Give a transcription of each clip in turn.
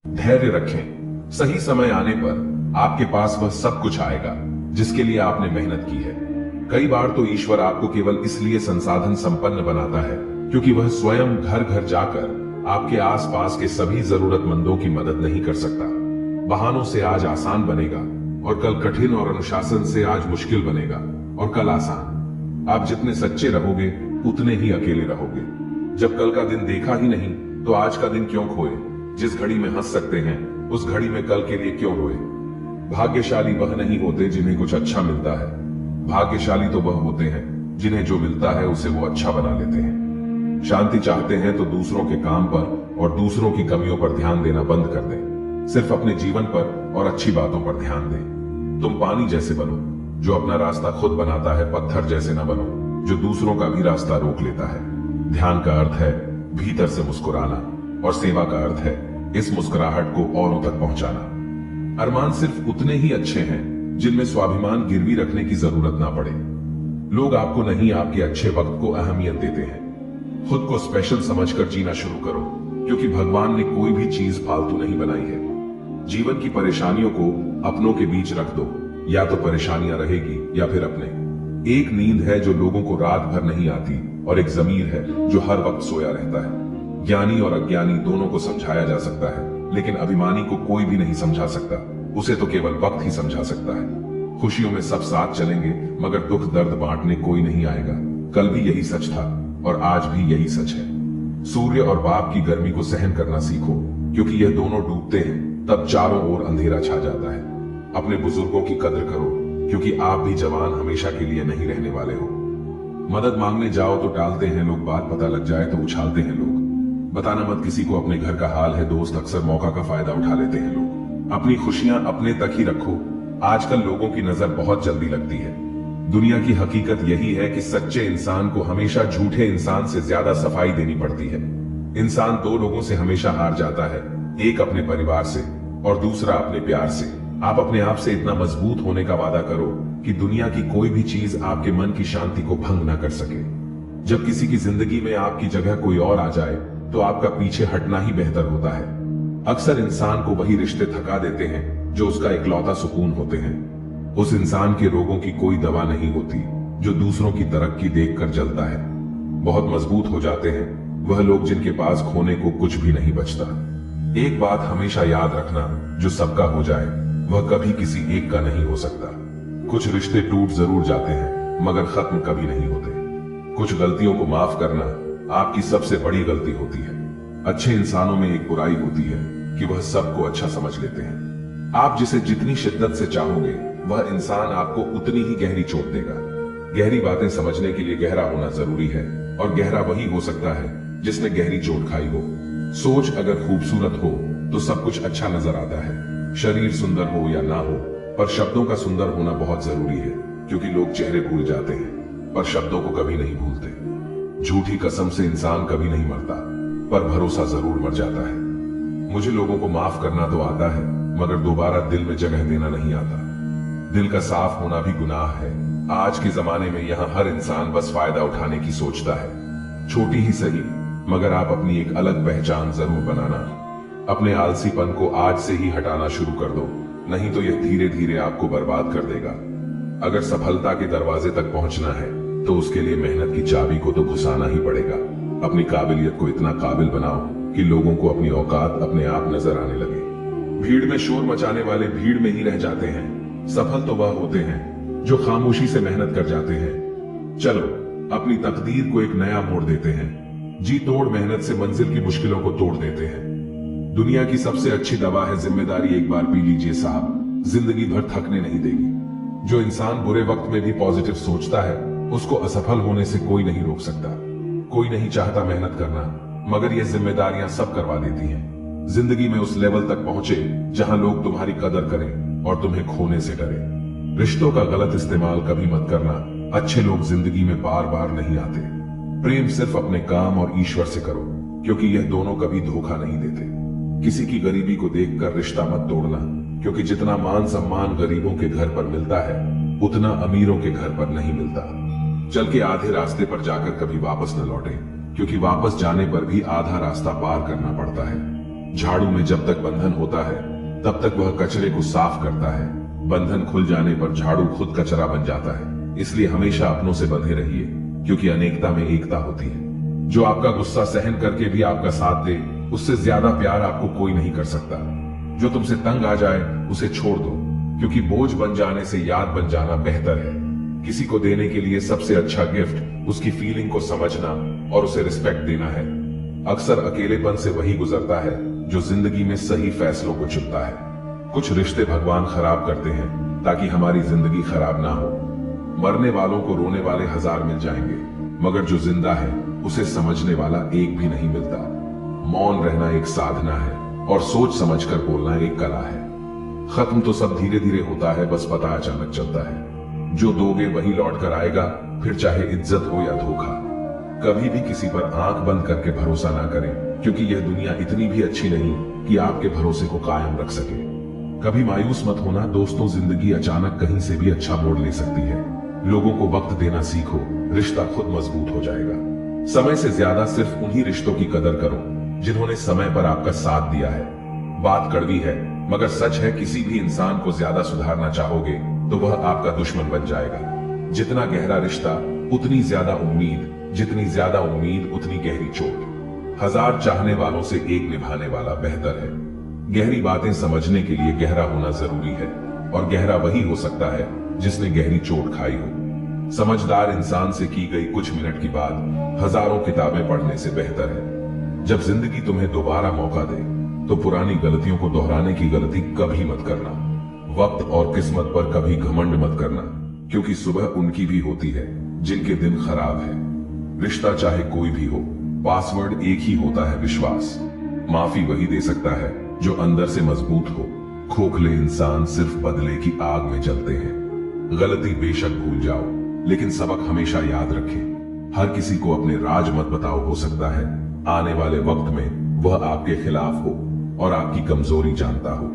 धैर्य रखें, सही समय आने पर आपके पास वह सब कुछ आएगा जिसके लिए आपने मेहनत की है। कई बार तो ईश्वर आपको केवल इसलिए संसाधन संपन्न बनाता है क्योंकि वह स्वयं घर घर जाकर आपके आसपास के सभी जरूरतमंदों की मदद नहीं कर सकता। बहानों से आज आसान बनेगा और कल कठिन, और अनुशासन से आज मुश्किल बनेगा और कल आसान। आप जितने सच्चे रहोगे उतने ही अकेले रहोगे। जब कल का दिन देखा ही नहीं तो आज का दिन क्यों खोए? जिस घड़ी में हंस सकते हैं उस घड़ी में कल के लिए क्यों रोए? भाग्यशाली वह नहीं होते जिन्हें कुछ अच्छा मिलता है, भाग्यशाली तो वह होते हैं जिन्हें जो मिलता है उसे वो अच्छा बना लेते हैं। शांति चाहते हैं तो दूसरों के काम पर और दूसरों की कमियों पर ध्यान देना बंद कर दें। सिर्फ अपने जीवन पर और अच्छी बातों पर ध्यान दें। तुम पानी जैसे बनो जो अपना रास्ता खुद बनाता है, पत्थर जैसे न बनो जो दूसरों का भी रास्ता रोक लेता है। ध्यान का अर्थ है भीतर से मुस्कुराना और सेवा का अर्थ है इस मुस्कुराहट को औरों तक पहुंचाना। अरमान सिर्फ उतने ही अच्छे हैं जिनमें स्वाभिमान गिरवी रखने की जरूरत ना पड़े। लोग आपको नहीं, आपके अच्छे वक्त को अहमियत देते हैं। खुद को स्पेशल समझकर जीना शुरू करो क्योंकि भगवान ने कोई भी चीज फालतू नहीं बनाई है। जीवन की परेशानियों को अपनों के बीच रख दो, या तो परेशानियां रहेगी या फिर अपने। एक नींद है जो लोगों को रात भर नहीं आती और एक जमीर है जो हर वक्त सोया रहता है। ज्ञानी और अज्ञानी दोनों को समझाया जा सकता है, लेकिन अभिमानी को कोई भी नहीं समझा सकता, उसे तो केवल वक्त ही समझा सकता है। खुशियों में सब साथ चलेंगे मगर दुख दर्द बांटने कोई नहीं आएगा। कल भी यही सच था और आज भी यही सच है। सूर्य और बाप की गर्मी को सहन करना सीखो क्योंकि यह दोनों डूबते हैं तब चारों ओर अंधेरा छा जाता है। अपने बुजुर्गों की कद्र करो क्योंकि आप भी जवान हमेशा के लिए नहीं रहने वाले हो। मदद मांगने जाओ तो टालते हैं लोग, बात पता लग जाए तो उछालते हैं लोग। बताना मत किसी को अपने घर का हाल है दोस्त, अक्सर मौका का फायदा उठा लेते हैं लोग। अपनी खुशियां अपने तक ही रखो। आजकल लोगों की नजर बहुत जल्दी लगती है। दुनिया की हकीकत यही है कि सच्चे इंसान को हमेशा झूठे इंसान से ज्यादा सफाई देनी पड़ती है। इंसान दो लोगों से हमेशा हार जाता है, एक अपने परिवार से और दूसरा अपने प्यार से। आप अपने आप से इतना मजबूत होने का वादा करो कि दुनिया की कोई भी चीज आपके मन की शांति को भंग ना कर सके। जब किसी की जिंदगी में आपकी जगह कोई और आ जाए तो आपका पीछे हटना ही बेहतर होता है। अक्सर इंसान को वही रिश्ते थका देते हैं जो उसका इकलौता सुकून होते हैं। उस इंसान के रोगों की कोई दवा नहीं होती जो दूसरों की तरक्की देखकर जलता है। बहुत मजबूत हो जाते हैं वह लोग जिनके पास खोने को कुछ भी नहीं बचता। एक बात हमेशा याद रखना, जो सबका हो जाए वह कभी किसी एक का नहीं हो सकता। कुछ रिश्ते टूट जरूर जाते हैं मगर खत्म कभी नहीं होते। कुछ गलतियों को माफ करना आपकी सबसे बड़ी गलती होती है। अच्छे इंसानों में एक बुराई होती है कि वह सबको अच्छा समझ लेते हैं। आप जिसे जितनी शिद्दत से चाहोगे वह इंसान आपको उतनी ही गहरी चोट देगा। गहरी बातें समझने के लिए गहरा होना जरूरी है और गहरा वही हो सकता है जिसने गहरी चोट खाई हो। सोच अगर खूबसूरत हो तो सब कुछ अच्छा नजर आता है। शरीर सुंदर हो या ना हो, पर शब्दों का सुंदर होना बहुत जरूरी है क्योंकि लोग चेहरे भूल जाते हैं पर शब्दों को कभी नहीं भूलते। झूठी कसम से इंसान कभी नहीं मरता पर भरोसा जरूर मर जाता है। मुझे लोगों को माफ करना तो आता है मगर दोबारा दिल में जगह देना नहीं आता। दिल का साफ होना भी गुनाह है। आज के जमाने में यहाँ हर इंसान बस फायदा उठाने की सोचता है। छोटी ही सही मगर आप अपनी एक अलग पहचान जरूर बनाना। अपने आलसीपन को आज से ही हटाना शुरू कर दो, नहीं तो यह धीरे धीरे आपको बर्बाद कर देगा। अगर सफलता के दरवाजे तक पहुंचना है तो उसके लिए मेहनत की चाबी को तो घुसाना ही पड़ेगा। अपनी काबिलियत को इतना काबिल बनाओ कि लोगों को अपनी औकात अपने आप नजर आने लगे। भीड़ में शोर मचाने वाले भीड़ में ही रह जाते हैं। सफल तो वह होते हैं जो खामोशी से मेहनत कर जाते हैं। चलो अपनी तकदीर को एक नया मोड़ देते हैं। जी तोड़ मेहनत से मंजिल की मुश्किलों को तोड़ देते हैं। दुनिया की सबसे अच्छी दवा है जिम्मेदारी। एक बार पी लीजिए साहब, जिंदगी भर थकने नहीं देगी। जो इंसान बुरे वक्त में भी पॉजिटिव सोचता है उसको असफल होने से कोई नहीं रोक सकता। कोई नहीं चाहता मेहनत करना मगर ये जिम्मेदारियां सब करवा देती हैं। जिंदगी में उस लेवल तक पहुंचे जहां लोग तुम्हारी कदर करें और तुम्हें खोने से डरे। रिश्तों का गलत इस्तेमाल कभी मत करना। अच्छे लोग जिंदगी में बार बार नहीं आते। प्रेम सिर्फ अपने काम और ईश्वर से करो क्योंकि यह दोनों कभी धोखा नहीं देते। किसी की गरीबी को देखकर रिश्ता मत तोड़ना क्योंकि जितना मान सम्मान गरीबों के घर पर मिलता है उतना अमीरों के घर पर नहीं मिलता। चल के आधे रास्ते पर जाकर कभी वापस न लौटे क्योंकि वापस जाने पर भी आधा रास्ता पार करना पड़ता है। झाड़ू में जब तक बंधन होता है तब तक वह कचरे को साफ करता है। बंधन खुल जाने पर झाड़ू खुद कचरा बन जाता है। इसलिए हमेशा अपनों से बंधे रहिए, क्योंकि अनेकता में एकता होती है। जो आपका गुस्सा सहन करके भी आपका साथ दे, उससे ज्यादा प्यार आपको कोई नहीं कर सकता। जो तुमसे तंग आ जाए उसे छोड़ दो, क्योंकि बोझ बन जाने से याद बन जाना बेहतर है। किसी को देने के लिए सबसे अच्छा गिफ्ट उसकी फीलिंग को समझना और उसे रिस्पेक्ट देना है। अक्सर अकेलेपन से वही गुजरता है जो जिंदगी में सही फैसलों को चुनता है। कुछ रिश्ते भगवान खराब करते हैं ताकि हमारी जिंदगी खराब ना हो। मरने वालों को रोने वाले 1000 मिल जाएंगे, मगर जो जिंदा है उसे समझने वाला एक भी नहीं मिलता। मौन रहना एक साधना है और सोच समझकर बोलना एक कला है। खत्म तो सब धीरे धीरे होता है, बस पता अचानक चलता है। जो दोगे वही लौट कर आएगा, फिर चाहे इज्जत हो या धोखा। कभी भी किसी पर आंख बंद करके भरोसा ना करें, क्योंकि यह दुनिया इतनी भी अच्छी नहीं कि आपके भरोसे को कायम रख सके। कभी मायूस मत होना दोस्तों, जिंदगी अचानक कहीं से भी अच्छा मोड़ ले सकती है। लोगों को वक्त देना सीखो, रिश्ता खुद मजबूत हो जाएगा। समय से ज्यादा सिर्फ उन्हीं रिश्तों की कदर करो जिन्होंने समय पर आपका साथ दिया है। बात कड़वी है मगर सच है, किसी भी इंसान को ज्यादा सुधारना चाहोगे तो वह आपका दुश्मन बन जाएगा। जितना गहरा रिश्ता उतनी ज्यादा उम्मीद, जितनी ज्यादा उम्मीद उतनी गहरी चोट। 1000 चाहने वालों से एक निभाने वाला बेहतर है। गहरी बातें समझने के लिए गहरा होना जरूरी है, और गहरा वही हो सकता है जिसने गहरी चोट खाई हो। समझदार इंसान से की गई कुछ मिनट की बात हजारों किताबें पढ़ने से बेहतर है। जब जिंदगी तुम्हें दोबारा मौका दे तो पुरानी गलतियों को दोहराने की गलती कभी मत करना। वक्त और किस्मत पर कभी घमंड मत करना, क्योंकि सुबह उनकी भी होती है जिनके दिन खराब है। रिश्ता चाहे कोई भी हो, पासवर्ड एक ही होता है, विश्वास। माफी वही दे सकता है जो अंदर से मजबूत हो। खोखले इंसान सिर्फ बदले की आग में जलते हैं। गलती बेशक भूल जाओ, लेकिन सबक हमेशा याद रखें। हर किसी को अपने राज मत बताओ, हो सकता है आने वाले वक्त में वह आपके खिलाफ हो और आपकी कमजोरी जानता हो।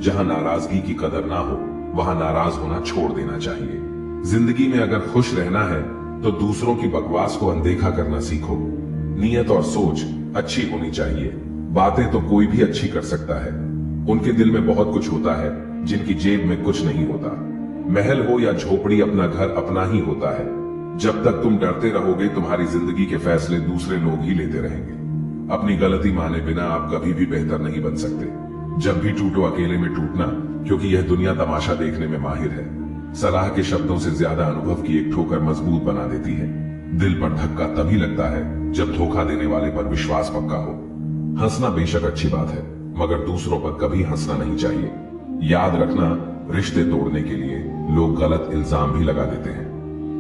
जहां नाराजगी की कदर ना हो वहां नाराज होना छोड़ देना चाहिए। जिंदगी में अगर खुश रहना है तो दूसरों की बकवास को अनदेखा करना सीखो। नीयत और सोच अच्छी होनी चाहिए। बातें तो कोई भी अच्छी कर सकता है, उनके दिल में बहुत कुछ होता है जिनकी जेब में कुछ नहीं होता। महल हो या झोपड़ी, अपना घर अपना ही होता है। जब तक तुम डरते रहोगे तुम्हारी जिंदगी के फैसले दूसरे लोग ही लेते रहेंगे। अपनी गलती माने बिना आप कभी भी बेहतर नहीं बन सकते। जब भी टूटो अकेले में टूटना, क्योंकि यह दुनिया तमाशा देखने में माहिर है। सलाह के शब्दों से ज्यादा अनुभव की एक ठोकर मजबूत बना देती है। दिल पर धक्का तभी लगता है जब धोखा देने वाले पर विश्वास पक्का हो। हंसना बेशक अच्छी बात है, मगर दूसरों पर कभी हंसना नहीं चाहिए। याद रखना, रिश्ते तोड़ने के लिए लोग गलत इल्जाम भी लगा देते हैं।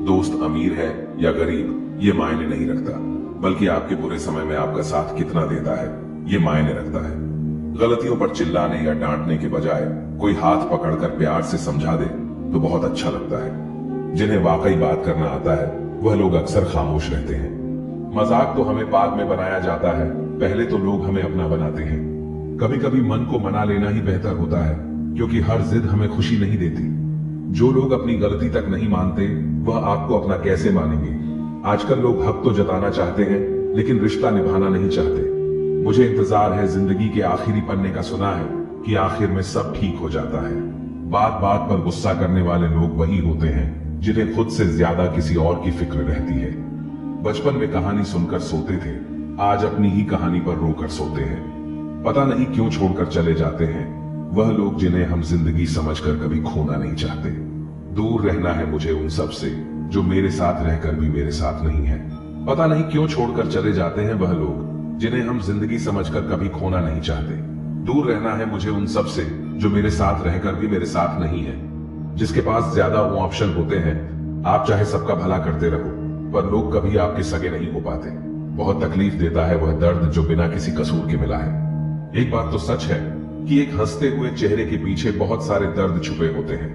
दोस्त अमीर है या गरीब ये मायने नहीं रखता, बल्कि आपके बुरे समय में आपका साथ कितना देता है ये मायने रखता है। गलतियों पर चिल्लाने या डांटने के बजाय कोई हाथ पकड़कर प्यार से समझा दे तो बहुत अच्छा लगता है। जिन्हें वाकई बात करना आता है वह लोग अक्सर खामोश रहते हैं। मजाक तो हमें बाद में बनाया जाता है, पहले तो लोग हमें अपना बनाते हैं। कभी कभी मन को मना लेना ही बेहतर होता है, क्योंकि हर जिद हमें खुशी नहीं देती। जो लोग अपनी गलती तक नहीं मानते वह आपको अपना कैसे मानेंगे। आजकल लोग हक तो जताना चाहते हैं लेकिन रिश्ता निभाना नहीं चाहते। मुझे इंतजार है जिंदगी के आखिरी पन्ने का, सुना है कि आखिर में सब ठीक हो जाता है। बात बात पर गुस्सा करने वाले लोग वही होते हैं जिन्हें खुद से ज्यादा किसी और की फिक्र रहती है। बचपन में कहानी सुनकर सोते थे, आज अपनी ही कहानी पर रोकर सोते हैं। पता नहीं क्यों छोड़कर चले जाते हैं वह लोग जिन्हें हम जिंदगी समझकर कभी खोना नहीं चाहते। दूर रहना है मुझे उन सब से जो मेरे साथ रहकर भी मेरे साथ नहीं है। पता नहीं क्यों छोड़कर चले जाते हैं वह लोग जिन्हें हम जिंदगी समझकर कभी खोना नहीं चाहते। दूर रहना है मुझे उन सब से जो मेरे साथ रहकर भी मेरे साथ नहीं है। जिसके पास ज्यादा वो ऑप्शन होते हैं, आप चाहे सबका भला करते रहो पर लोग कभी आपके सगे नहीं हो पाते। बहुत तकलीफ देता है वह दर्द जो बिना किसी कसूर के मिला है। एक बात तो सच है कि एक हंसते हुए चेहरे के पीछे बहुत सारे दर्द छुपे होते हैं।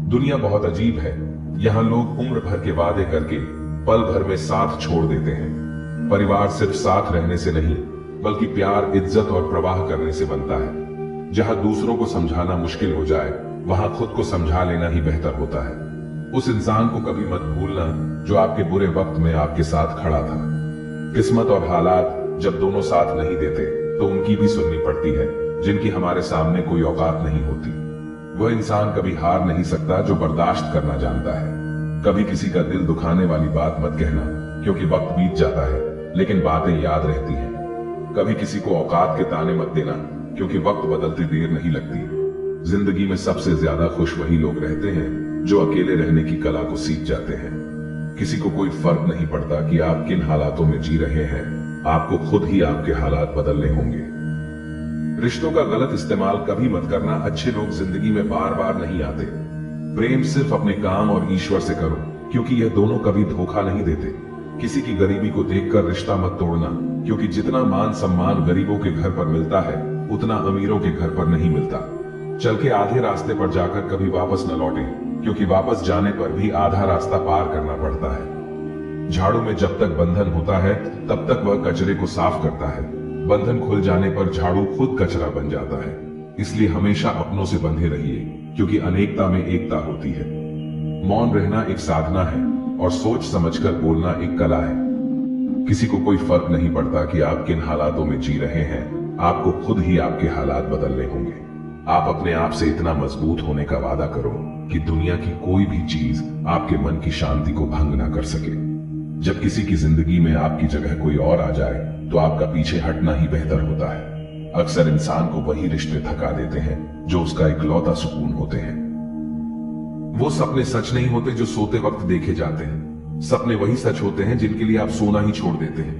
दुनिया बहुत अजीब है, यहाँ लोग उम्र भर के वादे करके पल भर में साथ छोड़ देते हैं। परिवार सिर्फ साथ रहने से नहीं बल्कि प्यार, इज्जत और प्रवाह करने से बनता है। जहां दूसरों को समझाना मुश्किल हो जाए वहां खुद को समझा लेना ही बेहतर होता है। उस इंसान को कभी मत भूलना जो आपके बुरे वक्त में आपके साथ खड़ा था। किस्मत और हालात जब दोनों साथ नहीं देते तो उनकी भी सुननी पड़ती है जिनकी हमारे सामने कोई औकात नहीं होती। वह इंसान कभी हार नहीं सकता जो बर्दाश्त करना जानता है। कभी किसी का दिल दुखाने वाली बात मत कहना, क्योंकि वक्त बीत जाता है लेकिन बातें याद रहती हैं। कभी किसी को औकात के ताने मत देना, क्योंकि वक्त बदलते देर नहीं लगती। जिंदगी में सबसे ज्यादा खुश वही लोग रहते हैं जो अकेले रहने की कला को सीख जाते हैं। किसी को कोई फर्क नहीं पड़ता कि आप किन हालातों में जी रहे हैं, आपको खुद ही आपके हालात बदलने होंगे। रिश्तों का गलत इस्तेमाल कभी मत करना। अच्छे लोग जिंदगी में बार बार नहीं आते। प्रेम सिर्फ अपने काम और ईश्वर से करो, क्योंकि यह दोनों कभी धोखा नहीं देते। किसी की गरीबी को देखकर रिश्ता मत तोड़ना, क्योंकि जितना मान सम्मान गरीबों के घर पर मिलता है उतना अमीरों के घर पर नहीं मिलता। चल के आधे रास्ते पर जाकर कभी वापस न लौटें, क्योंकि वापस जाने पर भी आधा रास्ता पार करना पड़ता है। झाड़ू में जब तक बंधन होता है तब तक वह कचरे को साफ करता है। बंधन खुल जाने पर झाड़ू खुद कचरा बन जाता है। इसलिए हमेशा अपनों से बंधे रहिए, क्योंकि अनेकता में एकता होती है। मौन रहना एक साधना है और सोच समझकर बोलना एक कला है। किसी को कोई फर्क नहीं पड़ता कि आप किन हालातों में जी रहे हैं, आपको खुद ही आपके हालात बदलने होंगे। आप अपने आप से इतना मजबूत होने का वादा करो कि दुनिया की कोई भी चीज आपके मन की शांति को भंग ना कर सके। जब किसी की जिंदगी में आपकी जगह कोई और आ जाए तो आपका पीछे हटना ही बेहतर होता है। अक्सर इंसान को वही रिश्ते थका देते हैं जो उसका इकलौता सुकून होते हैं। वो सपने सच नहीं होते जो सोते वक्त देखे जाते हैं। सपने वही सच होते हैं जिनके लिए आप सोना ही छोड़ देते हैं।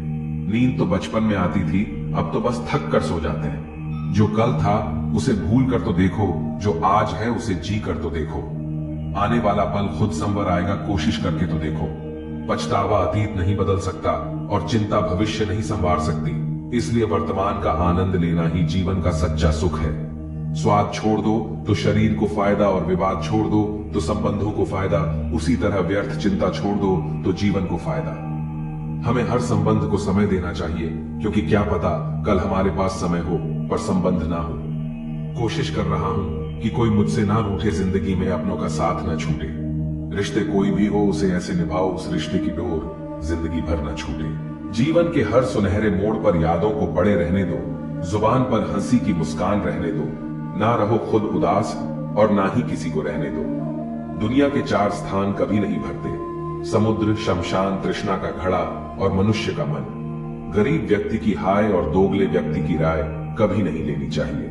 नींद तो बचपन में आती थी, अब तो बस थक कर सो जाते हैं। जो कल था उसे भूल कर तो देखो, जो आज है उसे जी कर तो देखो। आने वाला पल खुद संवर आएगा, कोशिश करके तो देखो। पछतावा अतीत नहीं बदल सकता और चिंता भविष्य नहीं संवार सकती। इसलिए वर्तमान का आनंद लेना ही जीवन का सच्चा सुख है। स्वाद छोड़ दो तो शरीर को फायदा, और विवाद छोड़ दो तो संबंधों को फायदा। उसी तरह व्यर्थ चिंता छोड़ दो तो जीवन को फायदा। हमें हर संबंध को समय देना चाहिए, क्योंकि क्या पता कल हमारे पास समय हो पर संबंध ना हो। कोशिश कर रहा हूं कि कोई मुझसे ना रूठे, जिंदगी में अपनों का साथ ना छूटे। रिश्ते कोई भी हो उसे ऐसे निभाओ, उस रिश्ते की डोर जिंदगी भर ना छूटे। जीवन के हर सुनहरे मोड़ पर यादों को पड़े रहने दो, जुबान पर हंसी की मुस्कान रहने दो। ना रहो खुद उदास और ना ही किसी को रहने दो। दुनिया के चार स्थान कभी नहीं भरते, समुद्र, शमशान, तृष्णा का घड़ा और मनुष्य का मन। गरीब व्यक्ति की हाय और दोगले व्यक्ति की राय कभी नहीं लेनी चाहिए।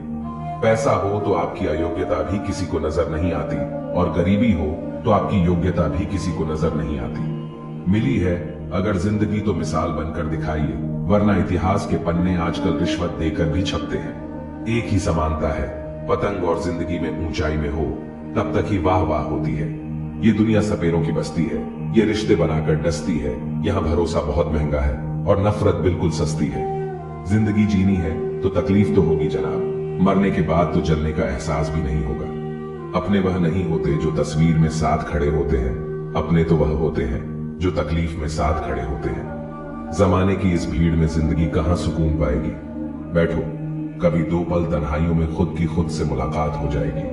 पैसा हो तो आपकी अयोग्यता भी किसी को नजर नहीं आती, और गरीबी हो तो आपकी योग्यता भी किसी को नजर नहीं आती। मिली है अगर जिंदगी तो मिसाल बनकर दिखाइए, वरना इतिहास के पन्ने आजकल रिश्वत देकर भी छपते हैं। एक ही समानता है, पतंग और जिंदगी में ऊंचाई में हो तब तक ही वाह वाह होती है। ये दुनिया सपेरों की बस्ती है, ये रिश्ते बनाकर डसती है। यहाँ भरोसा बहुत महंगा है और नफरत बिल्कुल सस्ती है। जिंदगी जीनी है तो तकलीफ तो होगी जनाब, मरने के बाद तो जलने का एहसास भी नहीं होगा। अपने वह नहीं होते जो तस्वीर में साथ खड़े होते हैं, अपने तो वह होते हैं जो तकलीफ में साथ खड़े होते हैं। जमाने की इस भीड़ में जिंदगी कहां सुकून पाएगी। बैठो, कभी दो पल तन्हाइयों में खुद की खुद से मुलाकात हो जाएगी।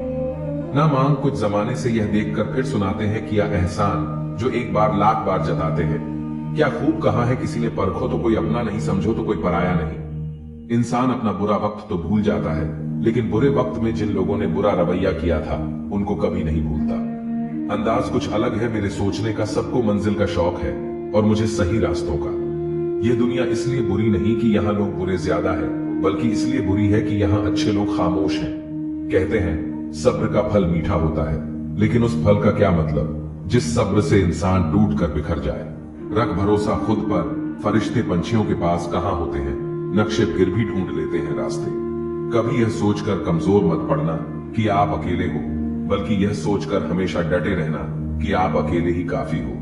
ना मांग कुछ जमाने से यह देखकर फिर सुनाते हैं किया एहसान, जो एक बार लाख बार जताते हैं। क्या खूब कहा है किसी ने, परखो तो कोई अपना नहीं, समझो तो कोई पराया नहीं। इंसान अपना बुरा वक्त तो भूल जाता है, लेकिन बुरे वक्त में जिन लोगों ने बुरा रवैया किया था उनको कभी नहीं भूलता। अंदाज कुछ अलग है मेरे सोचने का, सबको मंजिल का शौक है और मुझे सही रास्तों का। यह दुनिया इसलिए बुरी नहीं कि यहाँ लोग बुरे ज्यादा है, बल्कि इसलिए बुरी है कि यहाँ अच्छे लोग खामोश हैं। कहते हैं सब्र का फल मीठा होता है, लेकिन उस फल का क्या मतलब जिस सब्र से इंसान टूट कर बिखर जाए। रख भरोसा खुद पर, फरिश्ते पंछियों के पास कहां होते हैं, नक्शे फिर भी ढूंढ लेते हैं रास्ते। कभी यह सोचकर कमजोर मत पड़ना कि आप अकेले हो, बल्कि यह सोचकर हमेशा डटे रहना कि आप अकेले ही काफी हो।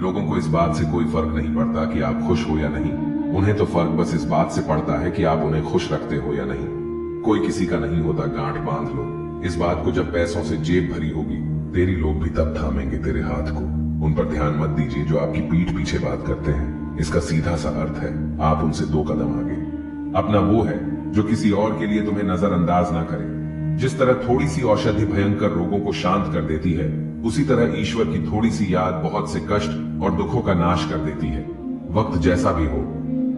लोगों को इस बात से कोई फर्क नहीं पड़ता कि आप खुश हो या नहीं, उन्हें तो फर्क बस इस बात से पड़ता है कि आप उन्हें खुश रखते हो या नहीं। कोई किसी का नहीं होता, गांठ बांध लो इस बात को, जब पैसों से जेब भरी होगी तेरी लोग भी तब थामेंगे तेरे हाथ को। उन पर ध्यान मत दीजिए जो आपकी पीठ पीछे बात करते हैं, इसका सीधा सा अर्थ है आप उनसे 2 कदम आगे। अपना वो है जो किसी और के लिए तुम्हें नजरअंदाज ना करे। जिस तरह थोड़ी सी औषधि भयंकर रोगों को शांत कर देती है, उसी तरह ईश्वर की थोड़ी सी याद बहुत से कष्ट और दुखों का नाश कर देती है। वक्त जैसा भी हो,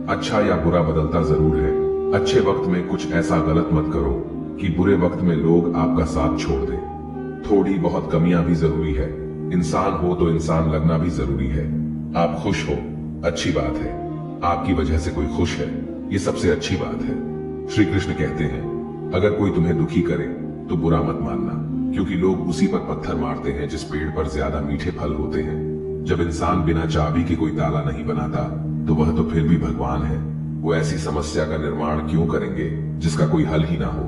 अच्छा या बुरा बदलता जरूर है। अच्छे वक्त में कुछ ऐसा गलत मत करो कि बुरे वक्त में लोग आपका साथ छोड़ दें। थोड़ी बहुत कमियां भी जरूरी है। इंसान हो तो इंसान लगना भी जरूरी है। आप खुश हो, अच्छी बात है। आपकी वजह से कोई खुश है, ये सबसे अच्छी बात है। श्री कृष्ण कहते हैं, अगर कोई तुम्हें दुखी करे तो बुरा मत मानना, क्योंकि लोग उसी पर पत्थर मारते हैं जिस पेड़ पर ज्यादा मीठे फल होते हैं। जब इंसान बिना चाबी के कोई ताला नहीं बनाता तो वह तो फिर भी भगवान है। वो ऐसी समस्या का निर्माण क्यों करेंगे जिसका कोई हल ही ना हो।